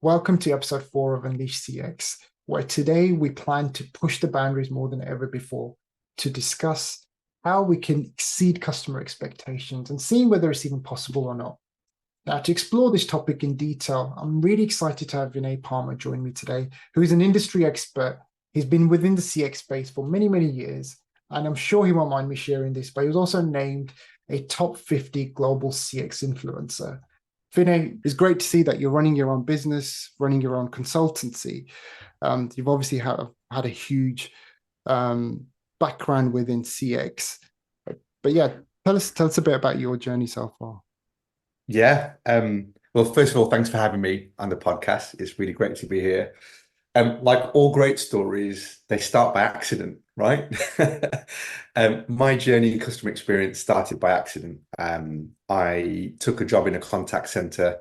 Welcome to episode 4 of Unleash CX, where today we plan to push the boundaries more than ever before to discuss how we can exceed customer expectations and seeing whether it's even possible or not. Now, to explore this topic in detail, I'm really excited to have Vinay Parmar join me today, who is an industry expert. He's been within the CX space for many, many years, and I'm sure he won't mind me sharing this, but he was also named a top 50 global CX influencer. Vinay, it's great to see that you're running your own business, running your own consultancy. You've obviously had a huge background within CX. But yeah, tell us a bit about your journey so far. Yeah. Well, first of all, thanks for having me on the podcast. It's really great to be here. Like all great stories, they start by accident, right? My journey in customer experience started by accident. I took a job in a contact center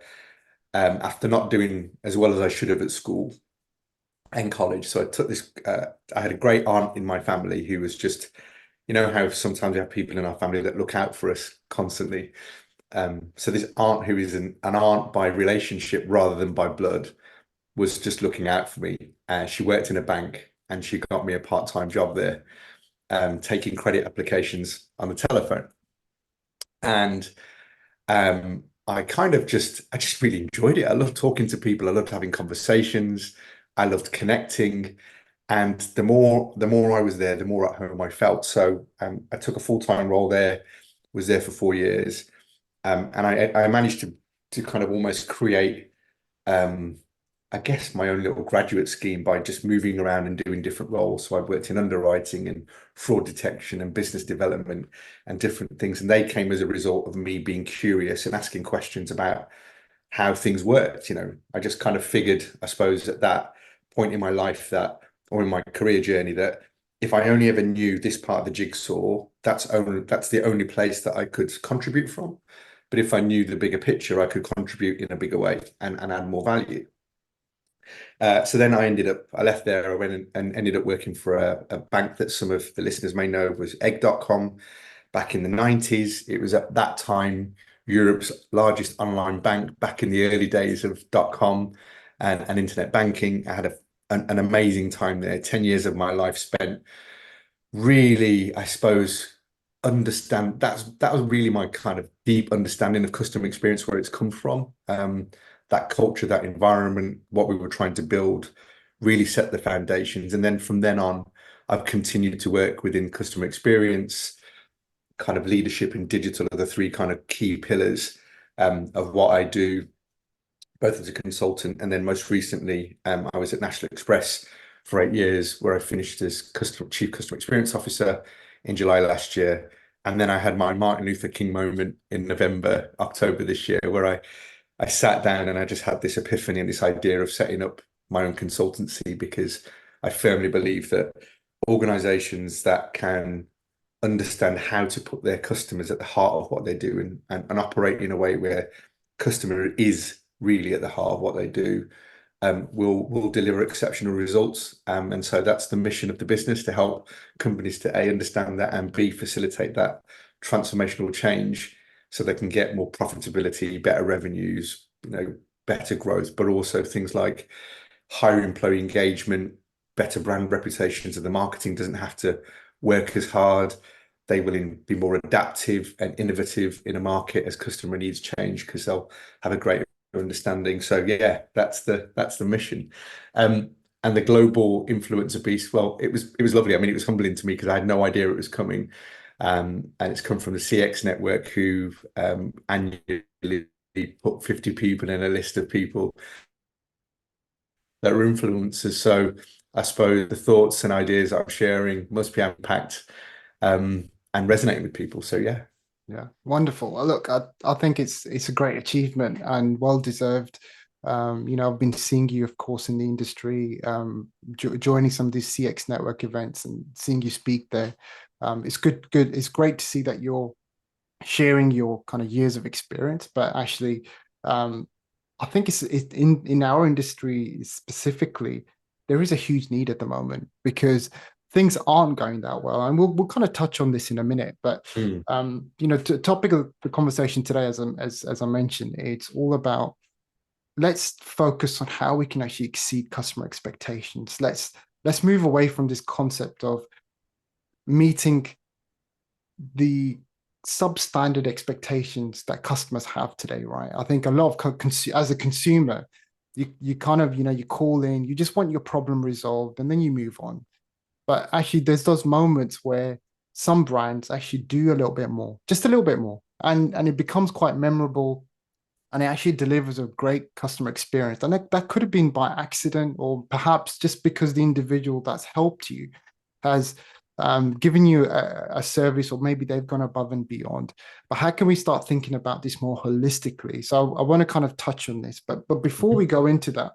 after not doing as well as I should have at school and college. So I took this, I had a great aunt in my family who was just, you know, how sometimes we have people in our family that look out for us constantly. So this aunt, who is an aunt by relationship rather than by blood, was just looking out for me. She worked in a bank and she got me a part-time job there, taking credit applications on the telephone. And I just really enjoyed it. I loved talking to people. I loved having conversations. I loved connecting. And the more I was there, the more at home I felt. So I took a full-time role there, was there for 4 years. And I managed to kind of almost create, I guess, my own little graduate scheme by just moving around and doing different roles. So I worked in underwriting and fraud detection and business development and different things. And they came as a result of me being curious and asking questions about how things worked. You know, I just kind of figured, I suppose, at that point in my life or in my career journey, that if I only ever knew this part of the jigsaw, that's the only place that I could contribute from. But if I knew the bigger picture, I could contribute in a bigger way and add more value. So then I left there, I went and ended up working for a bank that some of the listeners may know was egg.com back in the 90s. It was at that time Europe's largest online bank back in the early days of .com and internet banking. I had an amazing time there, 10 years of my life spent really, I suppose, that was really my kind of deep understanding of customer experience, where it's come from. That culture, that environment, what we were trying to build really set the foundations. And then from then on, I've continued to work within customer experience, kind of leadership and digital are the three kind of key pillars of what I do, both as a consultant and then most recently, I was at National Express for 8 years, where I finished as Chief Customer Experience Officer in July last year. And then I had my Martin Luther King moment in October this year, where I sat down and I just had this epiphany and this idea of setting up my own consultancy, because I firmly believe that organizations that can understand how to put their customers at the heart of what they do and operate in a way where customer is really at the heart of what they do, will deliver exceptional results. And so that's the mission of the business, to help companies to A, understand that, and B, facilitate that transformational change so they can get more profitability, better revenues, better growth, but also things like higher employee engagement, better brand reputations, so the marketing doesn't have to work as hard. They will be more adaptive and innovative in a market as customer needs change, because they'll have a greater understanding. So yeah, that's the mission. And the global influencer piece, well, it was lovely. I mean, it was humbling to me because I had no idea it was coming. And it's come from the CX network, who annually put 50 people in a list of people that are influencers. So I suppose the thoughts and ideas I'm sharing must be impact and resonating with people. So yeah. Yeah, wonderful. Look, I think it's a great achievement and well deserved. I've been seeing you, of course, in the industry, joining some of these CX network events and seeing you speak there. It's good. It's great to see that you're sharing your kind of years of experience, but actually, I think it's in our industry specifically, there is a huge need at the moment because things aren't going that well, and we'll kind of touch on this in a minute. But Mm. the topic of the conversation today, as I mentioned, it's all about let's focus on how we can actually exceed customer expectations. Let's move away from this concept of meeting the substandard expectations that customers have today, right? I think a lot of as a consumer, you kind of, you call in, you just want your problem resolved, and then you move on. But actually, there's those moments where some brands actually do a little bit more, just a little bit more, and it becomes quite memorable, and it actually delivers a great customer experience. And that could have been by accident, or perhaps just because the individual that's helped you has given you a service, or maybe they've gone above and beyond. But how can we start thinking about this more holistically? So I want to kind of touch on this, but before we go into that,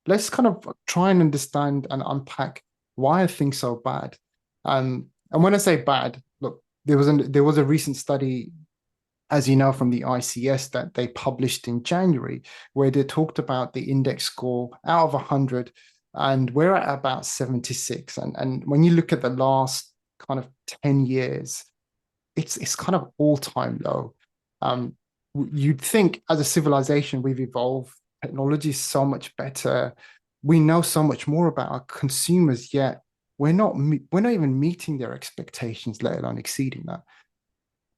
let's kind of try and understand and unpack why are things so bad. And when I say bad, look, there was a recent study, as you know, from the ICS that they published in January, where they talked about the index score out of 100, and we're at about 76. And when you look at the last kind of 10 years, it's kind of all-time low. You'd think as a civilization we've evolved, technology is so much better, we know so much more about our consumers, yet we're not even meeting their expectations, let alone exceeding that.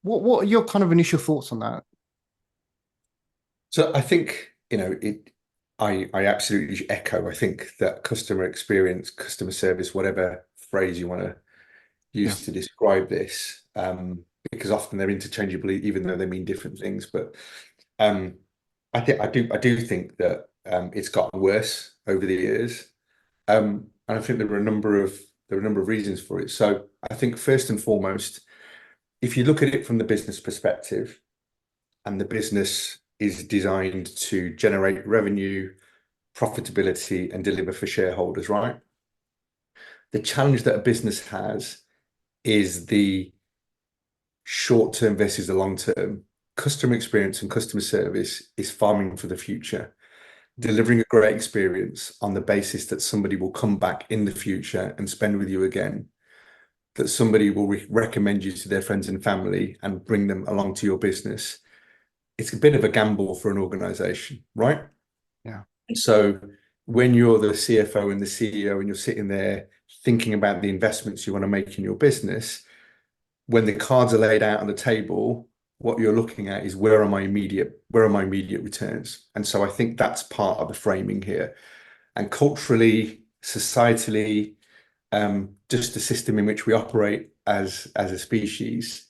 What are your kind of initial thoughts on that? So I think, I absolutely echo. I think that customer experience, customer service, whatever phrase you want to Yeah, use to describe this, because often they're interchangeable, even though they mean different things. But um, I do think that it's gotten worse over the years, and I think there are a number of reasons for it. So I think first and foremost, if you look at it from the business perspective, and the business is designed to generate revenue, profitability, and deliver for shareholders, right? The challenge that a business has is the short term versus the long term. Customer experience and customer service is farming for the future, delivering a great experience on the basis that somebody will come back in the future and spend with you again, that somebody will recommend you to their friends and family and bring them along to your business. It's a bit of a gamble for an organization, right? yeah, So when you're the CFO and the CEO and you're sitting there thinking about the investments you want to make in your business, when the cards are laid out on the table, what you're looking at is where are my immediate returns? And so I think that's part of the framing here. And culturally, societally, just the system in which we operate as a species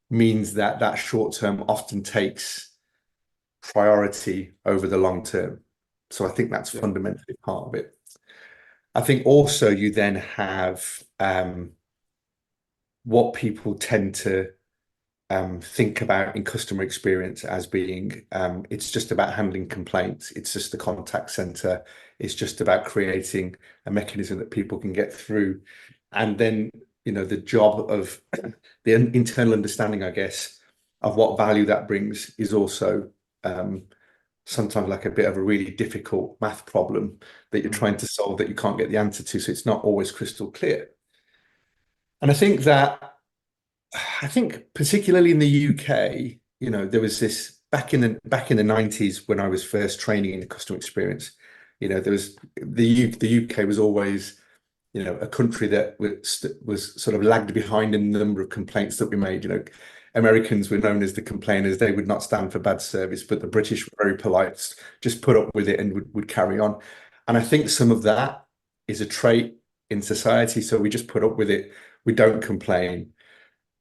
means that that short term often takes priority over the long term. So I think that's yeah, fundamentally part of it. I think also you then have what people tend to think about in customer experience as being it's just about handling complaints. It's just the contact center. It's just about creating a mechanism that people can get through. And then, the job of the internal understanding, I guess, of what value that brings is also sometimes like a bit of a really difficult math problem that you're trying to solve that you can't get the answer to. So it's not always crystal clear. And I think particularly in the UK, there was this back in the 90s when I was first training in the customer experience. There was the UK was always, a country that was sort of lagged behind in the number of complaints that we made. Americans were known as the complainers. They would not stand for bad service, but the British were very polite, just put up with it and would carry on. And I think some of that is a trait in society. So we just put up with it. We don't complain.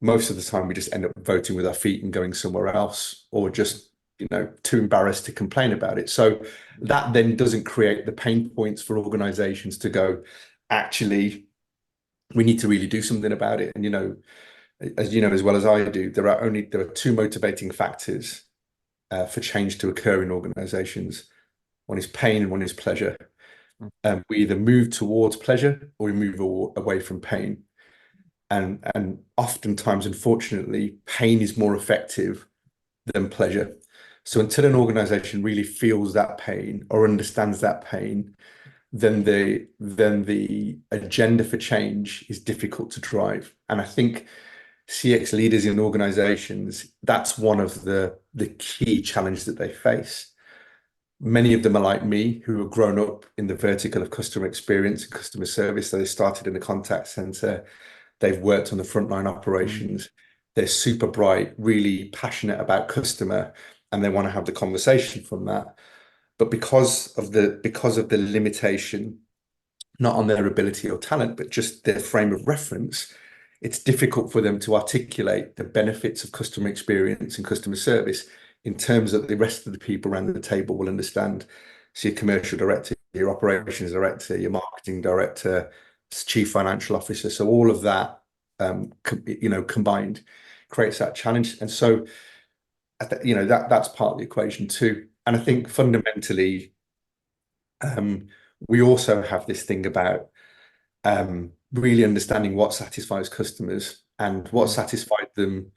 Most of the time we just end up voting with our feet and going somewhere else, or just too embarrassed to complain about it. So that then doesn't create the pain points for organizations to go, actually, we need to really do something about it. And as you know as well as I do, there are two motivating factors for change to occur in organizations. One is pain and one is pleasure. We either move towards pleasure or we move away from pain. And oftentimes, unfortunately, pain is more effective than pleasure. So until an organization really feels that pain or understands that pain, then the agenda for change is difficult to drive. And I think CX leaders in organizations, that's one of the key challenges that they face. Many of them are like me, who have grown up in the vertical of customer experience and customer service. So they started in the contact center, they've worked on the frontline Mm, operations. They're super bright, really passionate about customer, and they want to have the conversation from that. But because of the limitation, not on their ability or talent, but just their frame of reference, it's difficult for them to articulate the benefits of customer experience and customer service in terms that the rest of the people around the table will understand. So your commercial director, your mm, operations director, your marketing director, chief financial officer. So all of that, combined creates that challenge. And so, that's part of the equation too. And I think fundamentally, um, we also have this thing about really understanding what satisfies customers, and what mm, satisfied them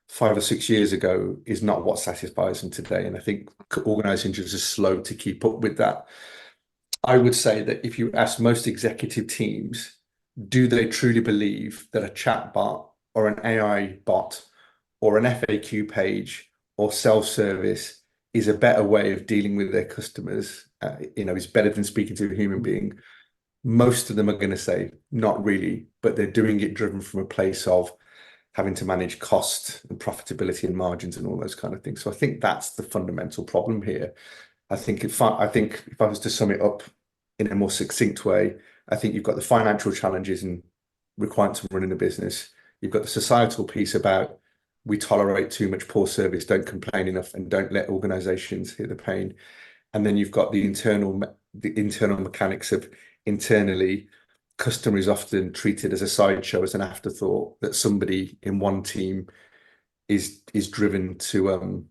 5 or 6 years ago is not what satisfies them today. And I think organizations are slow to keep up with that. I would say that if you ask most executive teams, do they truly believe that a chat bot or an AI bot or an FAQ page or self-service is a better way of dealing with their customers, is better than speaking to a human mm. being? Most of them are going to say not really, but they're doing it driven from a place of having to manage cost and profitability and margins and all those kind of things. So I think that's the fundamental problem here. I think if I was to sum it up in a more succinct way, I think you've got the financial challenges and requirements of running a business. You've got the societal piece about we tolerate too much poor service, don't complain enough, and don't let organizations hear the pain. And then you've got the internal mechanics of internally, customer is often treated as a sideshow, as an afterthought, that somebody in one team is driven to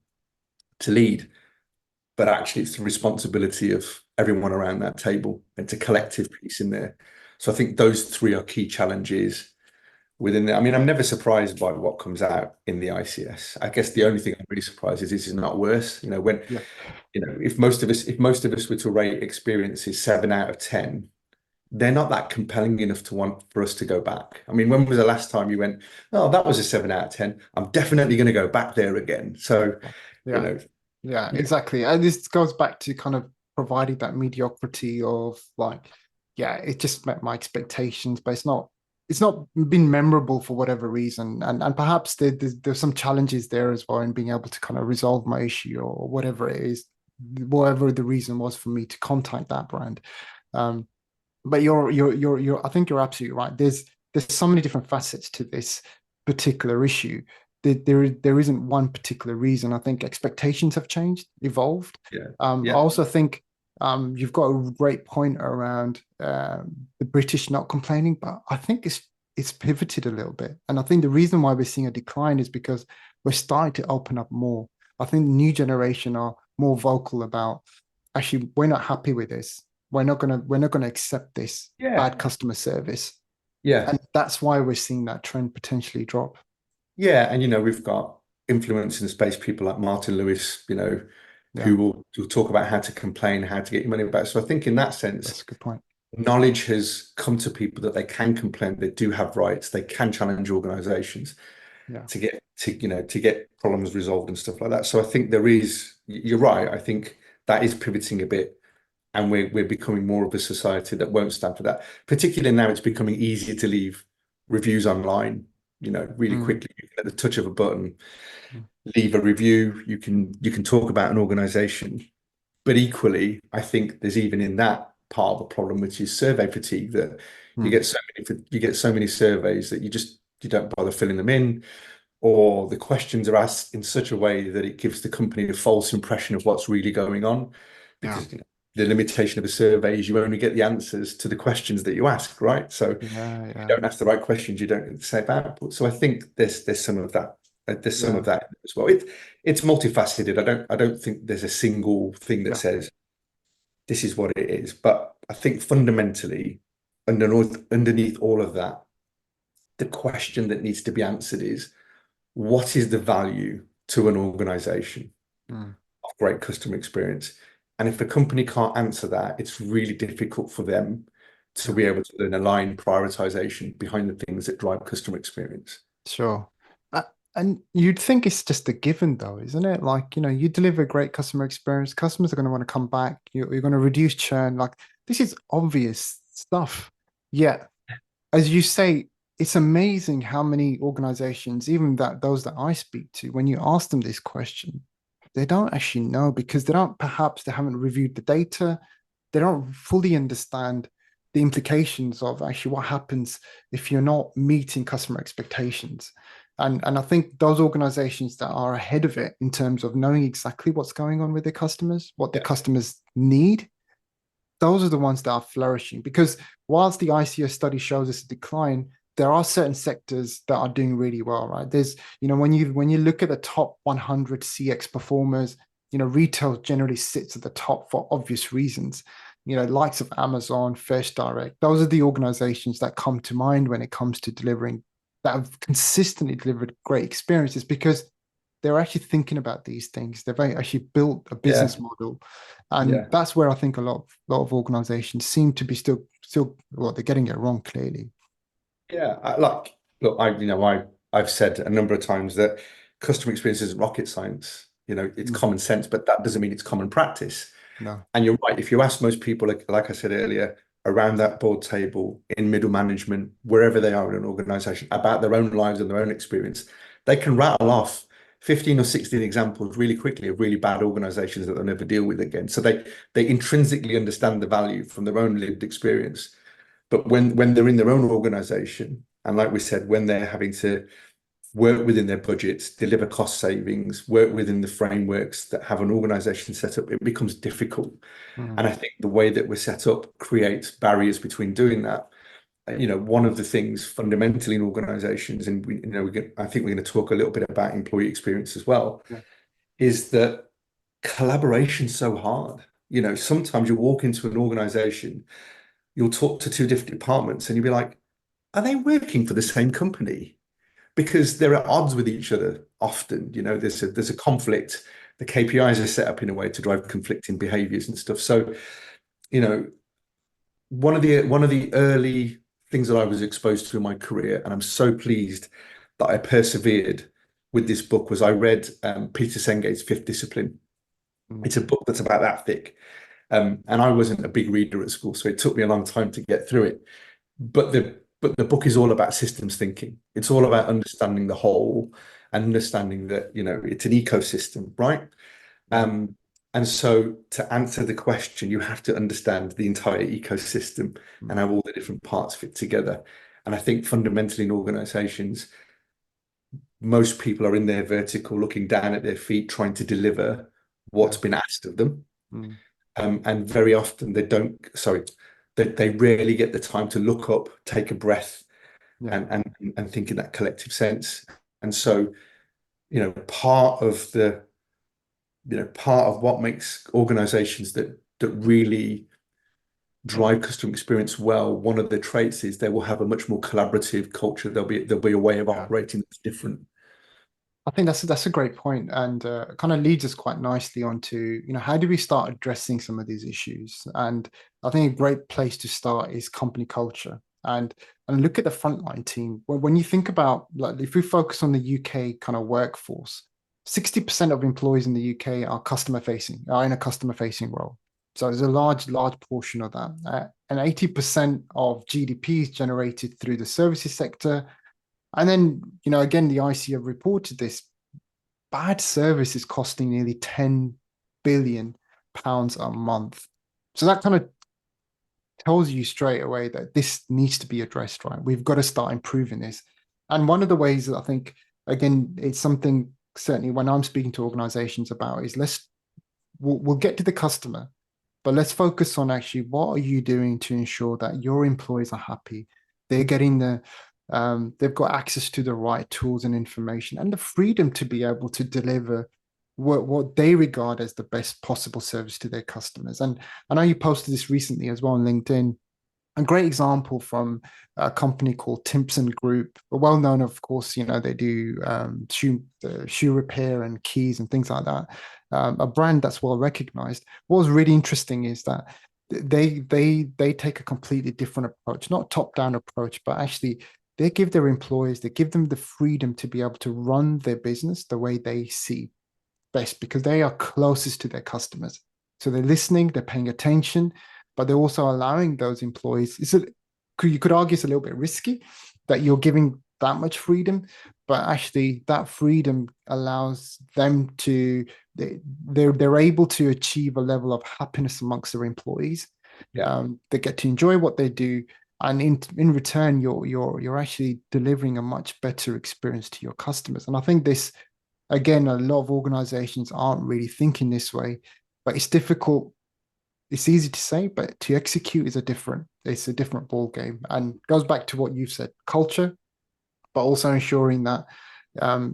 lead. But actually it's the responsibility of everyone around that table. It's a collective piece in there. So I think those three are key challenges within there. I mean, I'm never surprised by what comes out in the ICS. I guess the Yeah, only thing I'm really surprised is this is not worse. When yeah, if most of us were to rate experiences 7 out of 10, they're not that compelling enough to want for us to go back. I mean, when was the last time you went, oh, that was a 7 out of 10. I'm definitely going to go back there again. So, you yeah, know, yeah, yeah, exactly. And this goes back to kind of providing that mediocrity of like, yeah, it just met my expectations, but it's not been memorable for whatever reason. And perhaps there's some challenges there as well in being able to kind of resolve my issue or whatever it is, whatever the reason was for me to contact that brand. Um, but I think you're absolutely right. There's so many different facets to this particular issue. There isn't one particular reason. I think expectations have changed, evolved. yeah, I yeah, also think you've got a great point around the British not complaining, but I think it's pivoted a little bit. And I think the reason why we're seeing a decline is because we're starting to open up more. I think the new generation are more vocal about actually we're not happy with this. We're not gonna accept this yeah, bad customer service. yeah, And that's why we're seeing that trend potentially drop. yeah. And we've got influence in the space, people like Martin Lewis, Yeah, who will talk about how to complain, how to get your money back. So I think in that sense, that's a good point. knowledge has come to people that they can complain, they do have rights, they can challenge organizations Yeah. to get problems resolved and stuff like that. So I think you're right. I think that is pivoting a bit, and we're becoming more of a society that won't stand for that. Particularly now, it's becoming easier to leave reviews online, really Mm, quickly. You can, at the touch of a button, mm, leave a review. You can talk about an organization, but equally, I think there's even in that part of a problem, which is survey fatigue, that you mm. get so many surveys that you don't bother filling them in, or the questions are asked in such a way that it gives the company a false impression of what's really going on. Yeah, Because the limitation of a survey is you only get the answers to the questions that you ask, right? So if yeah, you yeah, don't ask the right questions, you don't get the same output. So I think there's some of that. There's some yeah, of that as well. It's multifaceted. I don't think there's a single thing that yeah. says this is what it is. But I think fundamentally, underneath all of that, the question that needs to be answered is, what is the value to an organization Mm, of great customer experience? And if the company can't answer that, it's really difficult for them to yeah, be able to then align prioritization behind the things that drive customer experience. sure. And you'd think it's just a given, though, isn't it? Like, you deliver a great customer experience, customers are going to want to come back, you're going to reduce churn. Like, this is obvious stuff. Yet, as you say, it's amazing how many organizations, even those that I speak to, when you ask them this question, they don't actually know because perhaps they haven't reviewed the data. They don't fully understand the implications of actually what happens if you're not meeting customer expectations. And I think those organizations that are ahead of it in terms of knowing exactly what's going on with their customers, what their customers need, those are the ones that are flourishing. Because whilst the ICO study shows us a decline, there are certain sectors that are doing really well, right? There's, when you look at the top 100 CX performers, retail generally sits at the top for obvious reasons. Likes of Amazon, First Direct, those are the organizations that come to mind when it comes to delivering, that have consistently delivered great experiences because they're actually thinking about these things. They've actually built a business Yeah, model, and yeah, that's where I think a lot of organizations seem to be still well, they're getting it wrong clearly. yeah. Look, I've said a number of times that customer experience isn't rocket science. It's Mm, common sense, but that doesn't mean it's common practice. no. And you're right. If you ask most people, like I said earlier, around that board table, in middle management, wherever they are in an organization, about their own lives and their own experience, they can rattle off 15 or 16 examples really quickly of really bad organizations that they'll never deal with again. So they intrinsically understand the value from their own lived experience. But when they're in their own organization, and like we said, when they're having to work within their budgets, deliver cost savings, work within the frameworks that have an organization set up, it becomes difficult. Mm, And I think the way that we're set up creates barriers between doing that. One of the things fundamentally in organizations, and I think we're going to talk a little bit about employee experience as well, yeah. is that collaboration's so hard. Sometimes you walk into an organization, you'll talk to two different departments, and you'll be like, are they working for the same company? Because they're at odds with each other often. There's a conflict. The KPIs are set up in a way to drive conflicting behaviors and stuff. So, you know, one of the early things that I was exposed to in my career, and I'm so pleased that I persevered with this book, was I read Peter Sengate's Fifth Discipline. Mm, It's a book that's about that thick. And I wasn't a big reader at school, so it took me a long time to get through it. But the book is all about systems thinking. It's all about understanding the whole and understanding that, it's an ecosystem, right? mm, Um, and so to answer the question, you have to understand the entire ecosystem and mm, how all the different parts fit together. And I think fundamentally in organizations, most people are in their vertical, looking down at their feet, trying to deliver what's yeah. been asked of them. Mm, And very often they rarely get the time to look up, take a breath, yeah. and think in that collective sense. And so, part of what makes organizations that really drive customer experience well, one of the traits is they will have a much more collaborative culture. There'll be a way of Yeah. operating that's different. I think that's a great point, and kind of leads us quite nicely onto, how do we start addressing some of these issues? And I think a great place to start is company culture, and look at the frontline team. When you think about, like, if we focus on the UK kind of workforce, 60% of employees in the UK are are in a customer facing role. So there's a large portion of that, and 80% of GDP is generated through the services sector. And then, again, the ICO reported this: bad service is costing nearly 10 billion pounds a month. So that kind of tells you straight away that this needs to be addressed, right? We've got to start improving this. And one of the ways that I think, again, it's something certainly when I'm speaking to organizations about is we'll get to the customer, but let's focus on actually what are you doing to ensure that your employees are happy, they're getting they've got access to the right tools and information and the freedom to be able to deliver what they regard as the best possible service to their customers. And I know you posted this recently as well on LinkedIn. A great example from a company called Timpson Group, well known, of course. They do shoe repair and keys and things like that. A brand that's well recognized. What was really interesting is that they take a completely different approach, not top down approach, but actually they give their employees, they give them the freedom to be able to run their business the way they see best, because they are closest to their customers. So they're listening, they're paying attention, but they're also allowing those employees. You could argue it's a little bit risky that you're giving that much freedom, but actually that freedom allows them to they're able to achieve a level of happiness amongst their employees. They get to enjoy what they do, and in return, you're actually delivering a much better experience to your customers. And I think this, again, a lot of organizations aren't really thinking this way, but it's difficult. It's easy to say, but to execute is it's a different ball game, and goes back to what you've said: culture, but also ensuring that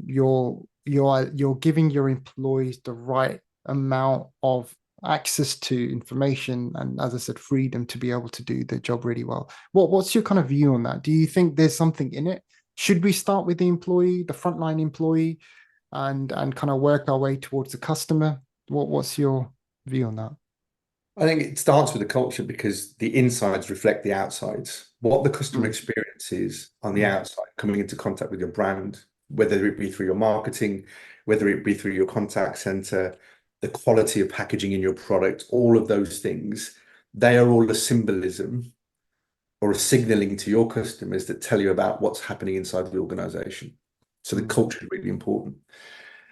you're giving your employees the right amount of access to information, and, as I said, freedom to be able to do their job really well. What's your kind of view on that? Do you think there's something in it? Should we start with the employee, the frontline employee, and kind of work our way towards the customer? What's your view on that? I think it starts with the culture, because the insides reflect the outsides. What the customer Mm. experience is on the Mm. outside, coming into contact with your brand, whether it be through your marketing, whether it be through your contact center, the quality of packaging in your product, all of those things, they are all a symbolism or a signaling to your customers that tell you about what's happening inside the organization. So the Mm. culture is really important.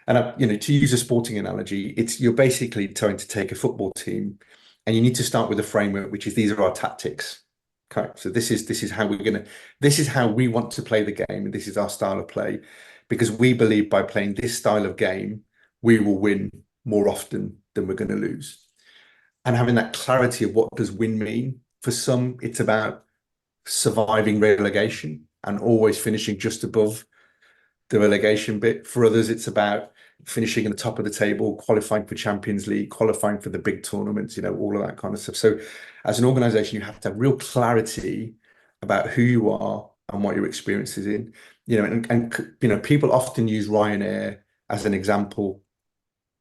And to use a sporting analogy, you're basically trying to take a football team, and you need to start with a framework, which is these are our tactics. Okay, so this is how this is how we want to play the game, and this is our style of play, because we believe by playing this style of game, we will win more often than we're going to lose. And having that clarity of what does win mean. For some, it's about surviving relegation and always finishing just above the relegation bit. For others, it's about finishing at the top of the table, qualifying for Champions League, qualifying for the big tournaments, all of that kind of stuff. So as an organization, you have to have real clarity about who you are and what your experience is in. And people often use Ryanair as an example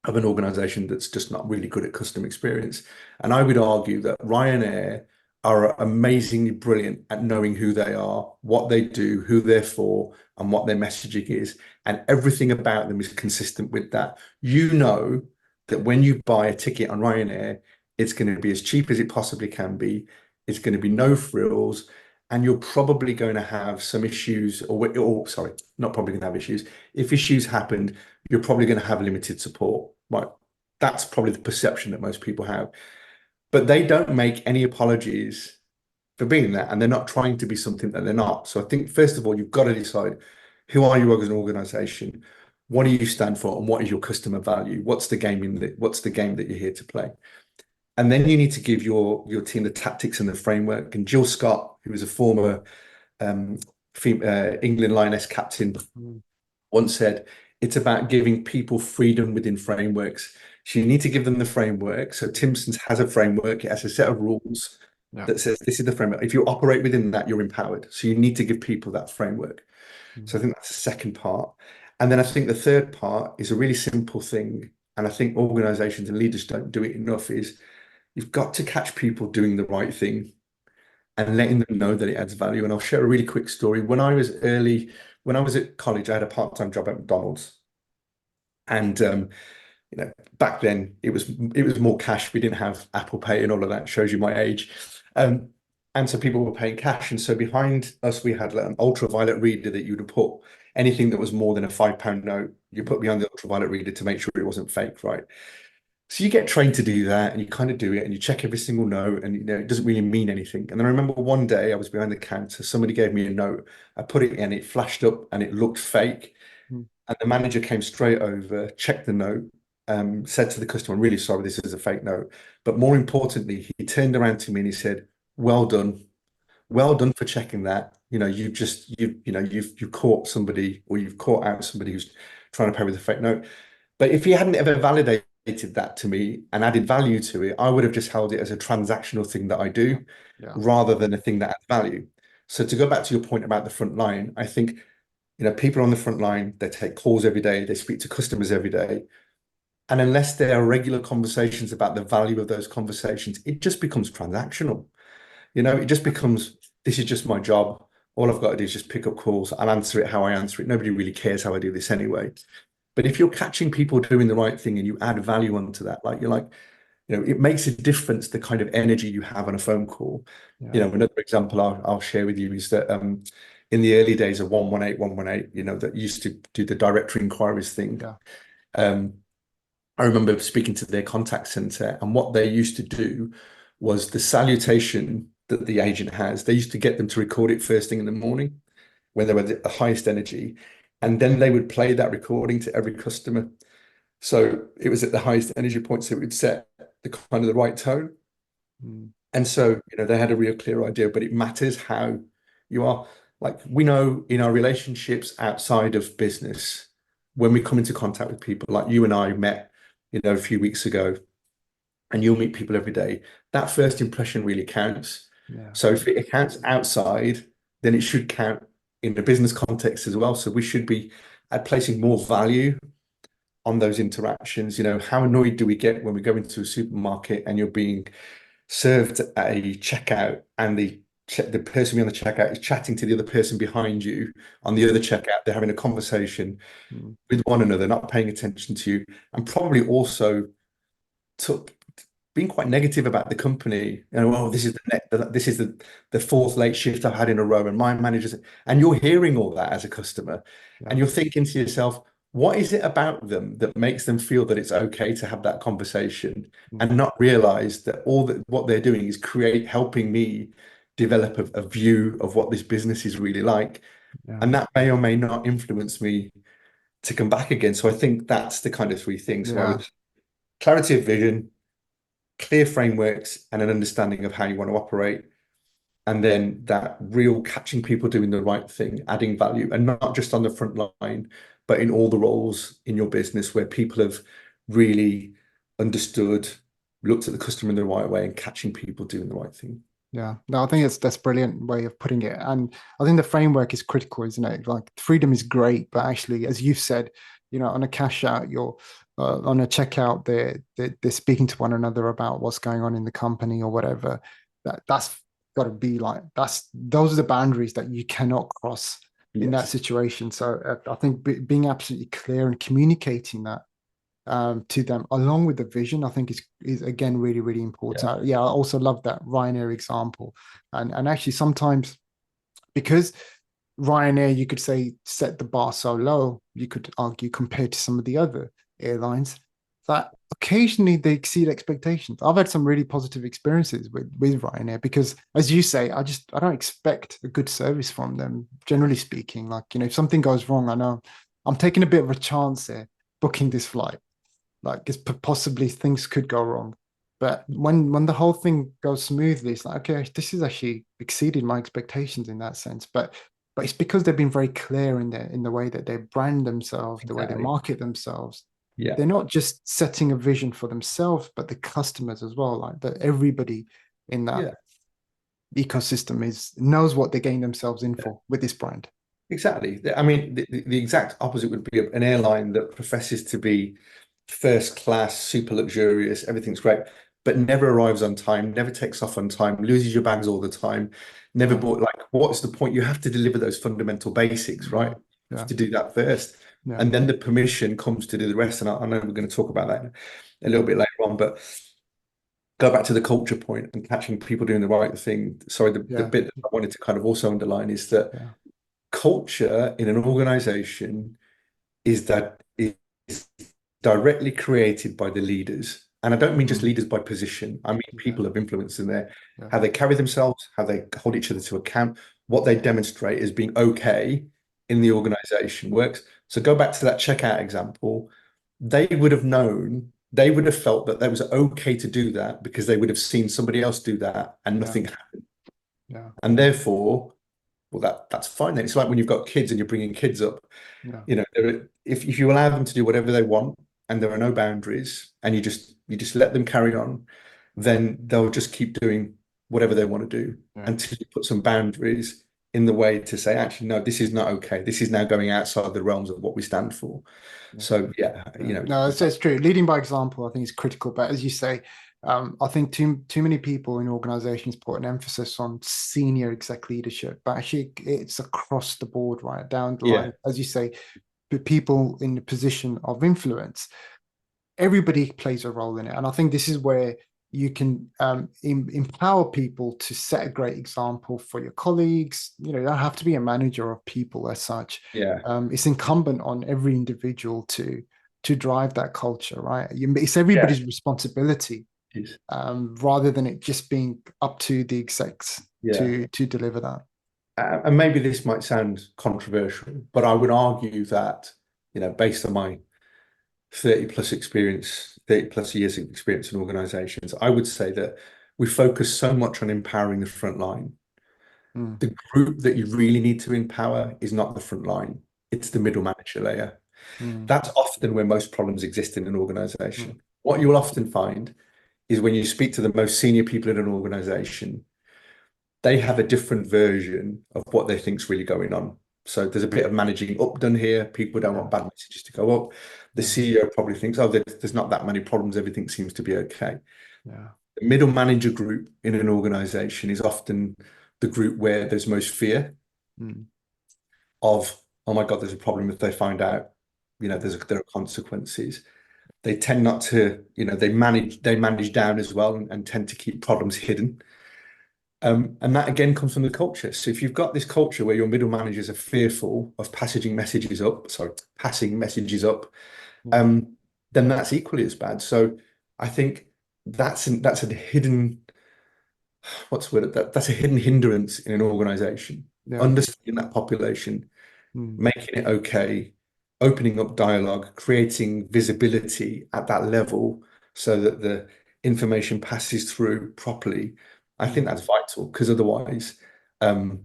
of an organization that's just not really good at customer experience. And I would argue that Ryanair are amazingly brilliant at knowing who they are, what they do, who they're for, and what their messaging is. And everything about them is consistent with that. You know that when you buy a ticket on Ryanair, it's going to be as cheap as it possibly can be. It's going to be no frills. And you're probably going to have some issues, or sorry, not probably going to have issues. If issues happened, you're probably going to have limited support. Right? That's probably the perception that most people have. But they don't make any apologies for being that, and they're not trying to be something that they're not. So I think, first of all, you've got to decide, who are you as an organization? What do you stand for, and what is your customer value? What's the game that you're here to play? And then you need to give your team the tactics and the framework. And Jill Scott, who was a former England Lioness captain, once said, it's about giving people freedom within frameworks. So you need to give them the framework. So Timson's has a framework. It has a set of rules that says this is the framework. If you operate within that, you're empowered. So you need to give people that framework. So I think that's the second part. And then I think the third part is a really simple thing. And I think organizations and leaders don't do it enough, is you've got to catch people doing the right thing and letting them know that it adds value. And I'll share a really quick story. When I was at college, I had a part-time job at McDonald's. And back then it was more cash. We didn't have Apple Pay and all of that. Shows you my age. And so people were paying cash. And so behind us, we had an ultraviolet reader that you would put anything that was more than a £5 note, you put behind the ultraviolet reader to make sure it wasn't fake, right? So you get trained to do that, and you kind of do it, and you check every single note, and it doesn't really mean anything. And then I remember one day I was behind the counter, somebody gave me a note, I put it in, it flashed up, and it looked fake. And the manager came straight over, checked the note, said to the customer, "I'm really sorry, this is a fake note." But more importantly, he turned around to me and he said, "Well done. Well done for checking that. You've caught somebody, or you've caught out somebody who's trying to pay with a fake note." But if he hadn't ever validated that to me and added value to it, I would have just held it as a transactional thing that I do, rather than a thing that adds value. So to go back to your point about the front line, I think people on the front line, they take calls every day, they speak to customers every day. And unless there are regular conversations about the value of those conversations, it just becomes transactional. It just becomes, this is just my job. All I've got to do is just pick up calls. I'll answer it how I answer it. Nobody really cares how I do this anyway. But if you're catching people doing the right thing and you add value onto that, like you're like, it makes a difference the kind of energy you have on a phone call. Yeah. Another example I'll share with you is that in the early days of 118, that used to do the directory inquiries thing. Yeah. I remember speaking to their contact center, and what they used to do was the salutation that the agent has, they used to get them to record it first thing in the morning when they were at the highest energy. And then they would play that recording to every customer. So it was at the highest energy point, so it would set the kind of the right tone. Mm. And so, they had a real clear idea, but it matters how you are. Like, we know in our relationships outside of business, when we come into contact with people, like you and I met, a few weeks ago, and you'll meet people every day, that first impression really counts. Yeah. So if it counts outside, then it should count in the business context as well. So we should be placing more value on those interactions. How annoyed do we get when we go into a supermarket and you're being served at a checkout, and the person behind the checkout is chatting to the other person behind you on the other checkout. They're having a conversation with one another, not paying attention to you, and probably also being quite negative about the company. This is the fourth late shift I've had in a row, and my managers, and you're hearing all that as a customer, and you're thinking to yourself, what is it about them that makes them feel that it's okay to have that conversation, and not realize that what they're doing is helping me develop a view of what this business is really like. And that may or may not influence me to come back again. So I think that's the kind of three things. So clarity of vision, clear frameworks, and an understanding of how you want to operate. And then that real catching people doing the right thing, adding value, and not just on the front line, but in all the roles in your business where people have really understood, looked at the customer in the right way, and catching people doing the right thing. Yeah, no, I think that's a brilliant way of putting it. And I think the framework is critical, isn't it? Like, freedom is great, but actually, as you've said, on a cash out, you're on a checkout, they're speaking to one another about what's going on in the company or whatever. That's got to be like, those are the boundaries that you cannot cross in that situation. So I think being absolutely clear and communicating that to them along with the vision, I think is again really, really important. I also love that Ryanair example. And actually sometimes, because Ryanair, you could say, set the bar so low, you could argue, compared to some of the other airlines, that occasionally they exceed expectations. I've had some really positive experiences with Ryanair, because, as you say, I don't expect a good service from them, generally speaking. Like, if something goes wrong, I know I'm taking a bit of a chance there booking this flight. Like, it's possibly things could go wrong. But when the whole thing goes smoothly, it's like, okay, this has actually exceeded my expectations in that sense. But it's because they've been very clear in the way that they brand themselves, the way they market themselves. Yeah. They're not just setting a vision for themselves, but the customers as well. Like, that everybody in that ecosystem knows what they're getting themselves in for with this brand. Exactly. I mean, the exact opposite would be an airline that professes to be first class, super luxurious, everything's great, but never arrives on time, never takes off on time, loses your bags all the time, never bought. Like, what's the point? You have to deliver those fundamental basics, right? You have to do that first. And then the permission comes to do the rest. And I know we're going to talk about that a little bit later on, but go back to the culture point and catching people doing the right thing. Sorry, the bit that I wanted to kind of also underline is that culture in an organization is directly created by the leaders. And I don't mean just leaders by position. I mean people of influence in there, how they carry themselves, how they hold each other to account, what they demonstrate as being okay in the organization works. So go back to that checkout example. They would have known, they would have felt that was okay to do that because they would have seen somebody else do that and nothing happened. And therefore, well, that's fine then. It's like when you've got kids and you're bringing kids up, if you allow them to do whatever they want and there are no boundaries and you just let them carry on, then they'll just keep doing whatever they want to do until you put some boundaries in the way to say, actually, no, this is not okay. This is now going outside the realms of what we stand for. So no, it's true. Leading by example, I think, is critical. But as you say, I think too many people in organizations put an emphasis on senior exec leadership, but actually it's across the board, right down the Yeah, line, as you say, the people in the position of influence. Everybody plays a role in it, and I think this is where you can empower people to set a great example for your colleagues. You don't have to be a manager of people as such. yeah, It's incumbent on every individual to drive that culture, right? It's yeah. everybody's responsibility, It is. rather than it just being up to the execs Yeah. to deliver that. And maybe this might sound controversial, but I would argue that, based on my 30 plus experience, 30 plus years of experience in organizations, I would say that we focus so much on empowering the front line. Mm, The group that you really need to empower is not the front line, it's the middle manager layer. mm, That's often where most problems exist in an mm, organization. What you'll often find is when you speak to the most senior people in an organization, they have a different version of what they think is really going on. So there's a bit of managing up done here. People don't yeah, want bad messages to go up. The yeah, CEO probably thinks, oh, there's not that many problems. Everything seems to be okay. yeah, The middle manager group in an organization is often the group where there's most fear mm, of, oh my God, there's a problem if they find out, yeah, there are consequences. They tend not to, they manage down as well and tend to keep problems hidden. And that again comes from the culture. So if you've got this culture where your middle managers are fearful of passing messages up, yeah, um, then that's equally as bad. So I think that's a hidden, what's the word? That's a hidden hindrance in an organization. yeah, Understanding that population, mm, making it okay, opening up dialogue, creating visibility at that level so that the information passes through properly. I think mm. that's vital because otherwise, um,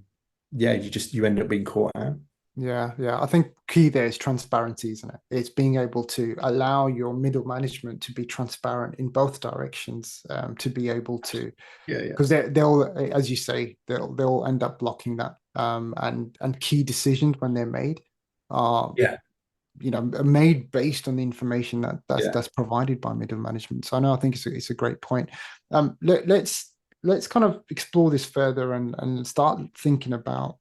yeah, you end up being caught out. Yeah, yeah. I think key there is transparency, isn't it? It's being able to allow your middle management to be transparent in both directions, to be able to, Yeah, yeah, because they'll, as you say, they'll end up blocking that. And key decisions when they're made are, yeah, made based on the information yeah. that's provided by middle management. So I know I think it's a great point. Let's kind of explore this further and start thinking about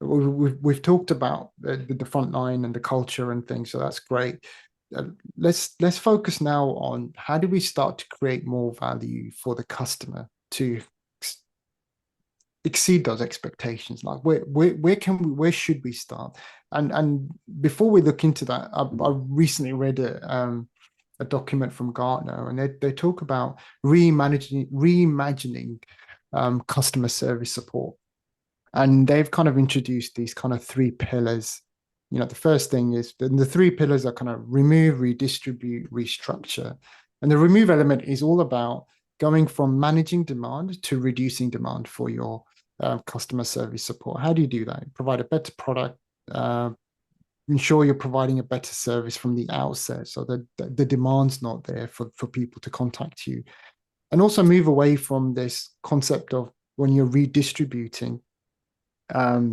we've talked about the front line and the culture and things, so that's great. Let's focus now on how do we start to create more value for the customer to exceed those expectations. Like where should we start? And before we look into that, I recently read a document from Gartner, and they talk about reimagining customer service support, and they've kind of introduced these kind of three pillars. The first thing is the three pillars are kind of remove, redistribute, restructure. And the remove element is all about going from managing demand to reducing demand for your customer service support. How do you do that? Provide a better product, uh, ensure you're providing a better service from the outset so that the demand's not there for people to contact you. And also move away from this concept of when you're redistributing